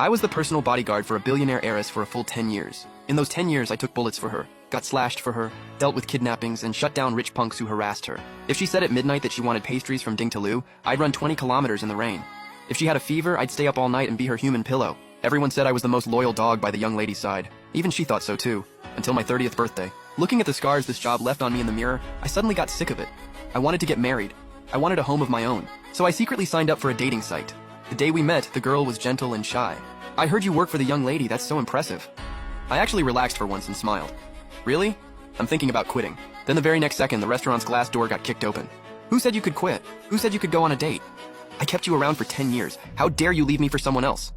I was the personal bodyguard for a billionaire heiress for a full 10 years. In those 10 years, I took bullets for her, got slashed for her, dealt with kidnappings, and shut down rich punks who harassed her. If she said at midnight that she wanted pastries from Ding Taloo, I'd run 20 kilometers in the rain. If she had a fever, I'd stay up all night and be her human pillow. Everyone said I was the most loyal dog by the young lady's side. Even she thought so too, until my 30th birthday. Looking at the scars this job left on me in the mirror, I suddenly got sick of it. I wanted to get married. I wanted a home of my own. So I secretly signed up for a dating site. The day we met, the girl was gentle and shy. I heard you work for the young lady, that's so impressive. I actually relaxed for once and smiled. Really? I'm thinking about quitting. Then the very next second, the restaurant's glass door got kicked open. Who said you could quit? Who said you could go on a date? I kept you around for 10 years. How dare you leave me for someone else?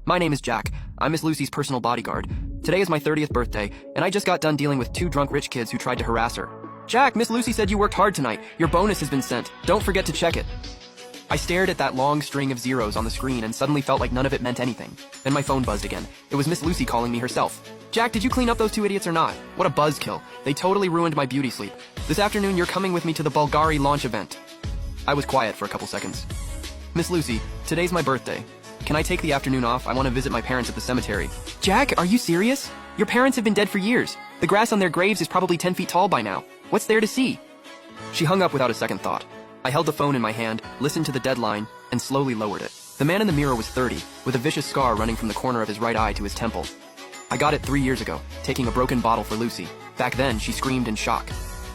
My name is Jack. I'm Miss Lucy's personal bodyguard. Today is my 30th birthday, and I just got done dealing with 2 drunk rich kids who tried to harass her. Jack, Miss Lucy said you worked hard tonight. Your bonus has been sent. Don't forget to check it. I stared at that long string of zeros on the screen and suddenly felt like none of it meant anything. Then my phone buzzed again. It was Miss Lucy calling me herself. Jack, did you clean up those 2 idiots or not? What a buzzkill. They totally ruined my beauty sleep. This afternoon, you're coming with me to the Bulgari launch event. I was quiet for a couple seconds. Miss Lucy, today's my birthday. Can I take the afternoon off? I want to visit my parents at the cemetery. Jack, are you serious? Your parents have been dead for years. The grass on their graves is probably 10 feet tall by now. What's there to see? She hung up without a second thought. I held the phone in my hand, listened to the deadline, and slowly lowered it. The man in the mirror was 30, with a vicious scar running from the corner of his right eye to his temple. I got it 3 years ago, taking a broken bottle for Lucy. Back then, she screamed in shock.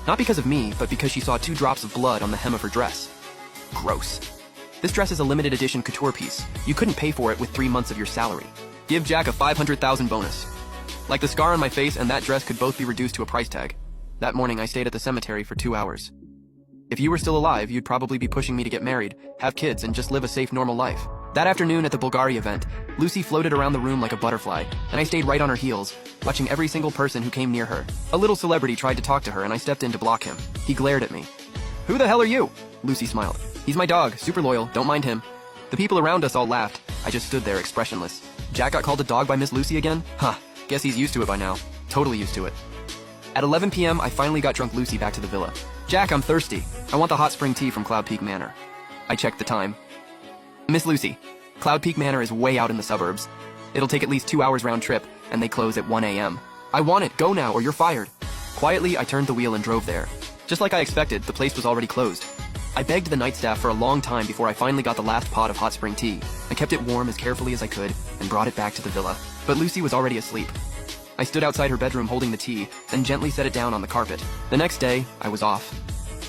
Not because of me, but because she saw 2 drops of blood on the hem of her dress. Gross. This dress is a limited edition couture piece. You couldn't pay for it with 3 months of your salary. Give Jack a 500,000 bonus. Like the scar on my face and that dress could both be reduced to a price tag. That morning, I stayed at the cemetery for 2 hours. If you were still alive, you'd probably be pushing me to get married, have kids, and just live a safe, normal life. That afternoon at the Bulgari event, Lucy floated around the room like a butterfly, and I stayed right on her heels, watching every single person who came near her. A little celebrity tried to talk to her, and I stepped in to block him. He glared at me. Who the hell are you? Lucy smiled. He's my dog, super loyal, don't mind him. The people around us all laughed. I just stood there expressionless. Jack got called a dog by Miss Lucy again? Huh, guess he's used to it by now. Totally used to it. At 11 p.m., I finally got drunk Lucy back to the villa. Jack, I'm thirsty. I want the hot spring tea from Cloud Peak Manor. I checked the time. Miss Lucy, Cloud Peak Manor is way out in the suburbs. It'll take at least 2 hours round trip, and they close at 1 a.m. I want it, go now, or you're fired. Quietly, I turned the wheel and drove there. Just like I expected, the place was already closed. I begged the night staff for a long time before I finally got the last pot of hot spring tea. I kept it warm as carefully as I could, and brought it back to the villa. But Lucy was already asleep. I stood outside her bedroom holding the tea, then gently set it down on the carpet. The next day, I was off.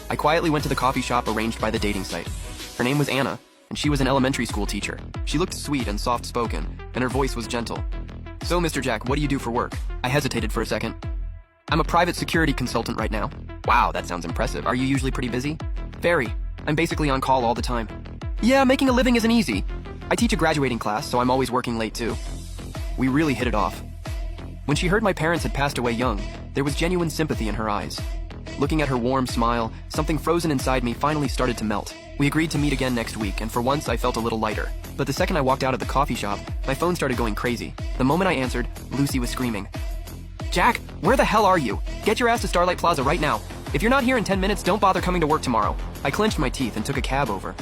I quietly went to the coffee shop arranged by the dating site. Her name was Anna, and she was an elementary school teacher. She looked sweet and soft-spoken, and her voice was gentle. So, Mr. Jack, what do you do for work? I hesitated for a second. I'm a private security consultant right now. Wow, that sounds impressive. Are you usually pretty busy? Very. I'm basically on call all the time. Yeah, making a living isn't easy. I teach a graduating class, so I'm always working late too. We really hit it off. When she heard my parents had passed away young, there was genuine sympathy in her eyes. Looking at her warm smile, something frozen inside me finally started to melt. We agreed to meet again next week, and for once I felt a little lighter. But the second I walked out of the coffee shop, my phone started going crazy. The moment I answered, Lucy was screaming. Jack, where the hell are you? Get your ass to Starlight Plaza right now. If you're not here in 10 minutes, don't bother coming to work tomorrow. I clenched my teeth and took a cab over.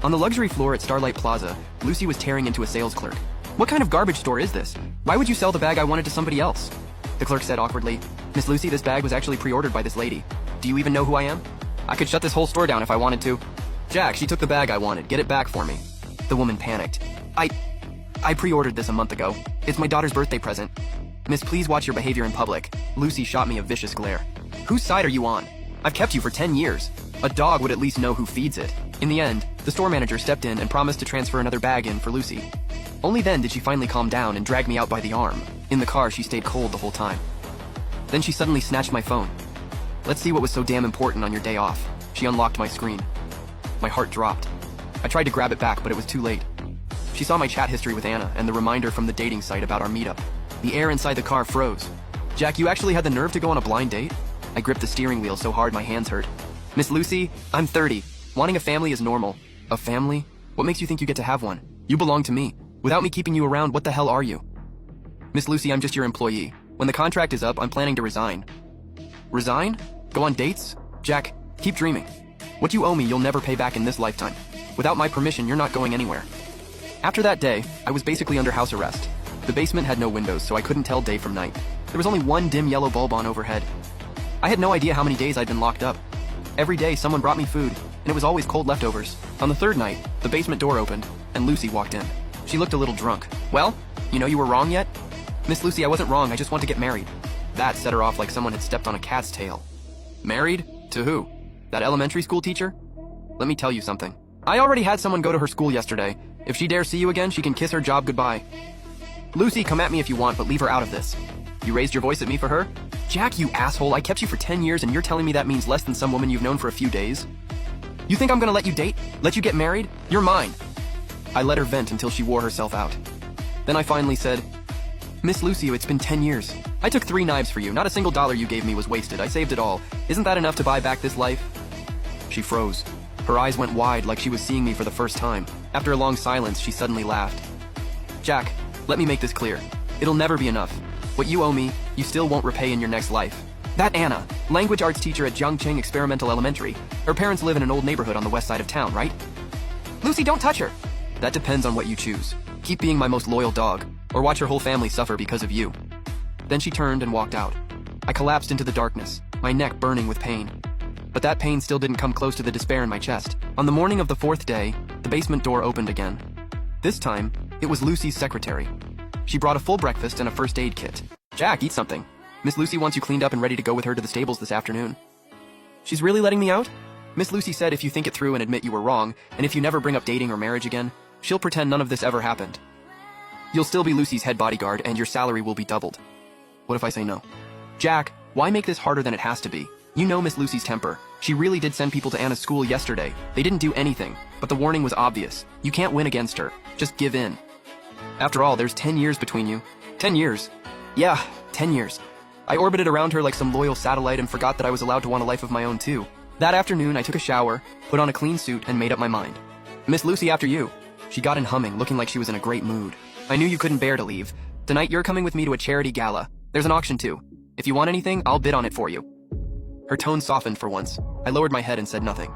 On the luxury floor at Starlight Plaza, Lucy was tearing into a sales clerk. What kind of garbage store is this? Why would you sell the bag I wanted to somebody else? The clerk said awkwardly, Miss Lucy, this bag was actually pre-ordered by this lady. Do you even know who I am? I could shut this whole store down if I wanted to. Jack, she took the bag I wanted. Get it back for me. The woman panicked. I pre-ordered this a month ago. It's my daughter's birthday present. Miss, please watch your behavior in public. Lucy shot me a vicious glare. Whose side are you on? I've kept you for 10 years. A dog would at least know who feeds it. In the end, the store manager stepped in and promised to transfer another bag in for Lucy. Only then did she finally calm down and drag me out by the arm. In the car, she stayed cold the whole time. Then she suddenly snatched my phone. Let's see what was so damn important on your day off. She unlocked my screen. My heart dropped. I tried to grab it back, but it was too late. She saw my chat history with Anna and the reminder from the dating site about our meetup. The air inside the car froze. Jack, you actually had the nerve to go on a blind date? I gripped the steering wheel so hard my hands hurt. Miss Lucy, I'm 30. Wanting a family is normal. A family? What makes you think you get to have one? You belong to me. Without me keeping you around, what the hell are you? Miss Lucy, I'm just your employee. When the contract is up, I'm planning to resign. Resign? Go on dates? Jack, keep dreaming. What you owe me, you'll never pay back in this lifetime. Without my permission, you're not going anywhere. After that day, I was basically under house arrest. The basement had no windows, so I couldn't tell day from night. There was only one dim yellow bulb on overhead. I had no idea how many days I'd been locked up. Every day, someone brought me food, and it was always cold leftovers. On the third night, the basement door opened, and Lucy walked in. She looked a little drunk. Well, you know you were wrong yet? Miss Lucy, I wasn't wrong, I just want to get married. That set her off like someone had stepped on a cat's tail. Married? To who? That elementary school teacher? Let me tell you something. I already had someone go to her school yesterday. If she dares see you again, she can kiss her job goodbye. Lucy, come at me if you want, but leave her out of this. You raised your voice at me for her? Jack, you asshole, I kept you for 10 years and you're telling me that means less than some woman you've known for a few days? You think I'm gonna let you date? Let you get married? You're mine. I let her vent until she wore herself out. Then I finally said, Miss Lucy, it's been 10 years. I took 3 knives for you. Not a single dollar you gave me was wasted. I saved it all. Isn't that enough to buy back this life? She froze. Her eyes went wide like she was seeing me for the first time. After a long silence, she suddenly laughed. Jack, let me make this clear. It'll never be enough. What you owe me, you still won't repay in your next life. That Anna, language arts teacher at Jiangcheng Experimental Elementary. Her parents live in an old neighborhood on the west side of town, right? Lucy, don't touch her. That depends on what you choose. Keep being my most loyal dog, or watch your whole family suffer because of you. Then she turned and walked out. I collapsed into the darkness, my neck burning with pain. But that pain still didn't come close to the despair in my chest. On the morning of the 4th day, the basement door opened again. This time, it was Lucy's secretary. She brought a full breakfast and a first aid kit. Jack, eat something. Miss Lucy wants you cleaned up and ready to go with her to the stables this afternoon. She's really letting me out? Miss Lucy said if you think it through and admit you were wrong, and if you never bring up dating or marriage again, she'll pretend none of this ever happened. You'll still be Lucy's head bodyguard, and your salary will be doubled. What if I say no? Jack, why make this harder than it has to be? You know Miss Lucy's temper. She really did send people to Anna's school yesterday. They didn't do anything, but the warning was obvious. You can't win against her. Just give in. After all, there's 10 years between you. 10 years. Yeah, 10 years. I orbited around her like some loyal satellite and forgot that I was allowed to want a life of my own too. That afternoon, I took a shower, put on a clean suit, and made up my mind. Miss Lucy, after you. She got in humming, looking like she was in a great mood. I knew you couldn't bear to leave. Tonight, you're coming with me to a charity gala. There's an auction too. If you want anything, I'll bid on it for you. Her tone softened for once. I lowered my head and said nothing.